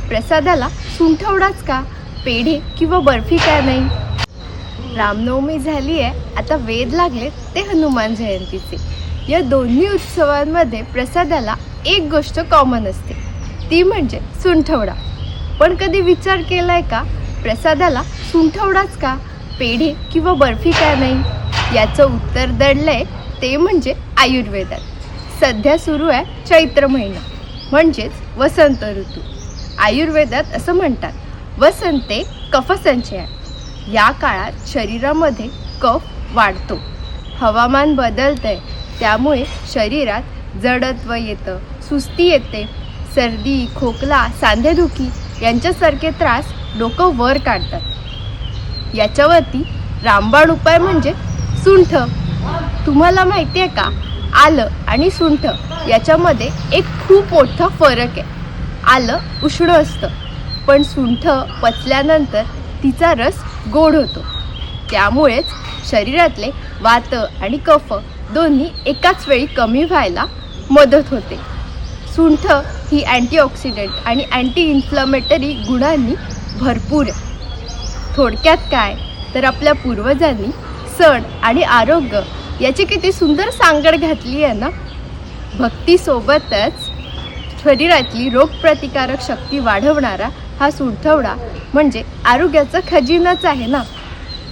प्रसादाला सुंठवडाच का, पेढे किंवा बर्फी का नाही? रामनवमी झाली आहे, आता वेध लागले ते हनुमान जयंतीचे. या दोन्ही उत्सवांमध्ये प्रसादाला एक गोष्ट कॉमन असते, ती म्हणजे सुंठवडा. पण कधी विचार केलाय का, प्रसादाला सुंठवडाच का, पेढे किंवा बर्फी का नाही? याचं उत्तर दडलंय ते म्हणजे आयुर्वेदात. सध्या सुरू आहे चैत्र महिना, म्हणजेच वसंत ऋतू. आयुर्वेदात असं म्हणतात, वसंते कफसंचय. या काळात शरीरामध्ये कफ वाढतो, हवामान बदलतंय, त्यामुळे शरीरात जडत्व येतं, सुस्ती येते, सर्दी, खोकला, सांधेदुखी यांच्यासारखे त्रास डोकं वर काढतात. याच्यावरती रामबाण उपाय म्हणजे सुंठ. तुम्हाला माहिती आहे का, आलं आणि सुंठ याच्यामध्ये एक खूप मोठा फरक आहे. आलं उष्ण असतं, पण सुंठ पचल्यानंतर तिचा रस गोड होतो. त्यामुळेच शरीरातले वात आणि कफ दोन्ही एकाच वेळी कमी व्हायला मदत होते. सुंठ ही अँटीऑक्सिडंट आणि अँटी इन्फ्लमेटरी गुणांनी भरपूर आहे. थोडक्यात काय तर आपल्या पूर्वजांनी सण आणि आरोग्य याची किती सुंदर सांगड घातली आहे ना. भक्तीसोबतच शरीरातली रोगप्रतिकारक शक्ती वाढवणारा हा सुंठवडा म्हणजे आरोग्याचा खजिनाच आहे ना.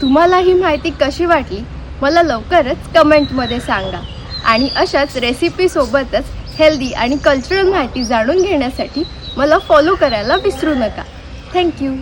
तुम्हाला ही माहिती कशी वाटली मला लवकरच कमेंटमध्ये सांगा. आणि अशाच रेसिपीसोबतच हेल्दी आणि कल्चरल माहिती जाणून घेण्यासाठी मला फॉलो करायला विसरू नका. थँक्यू.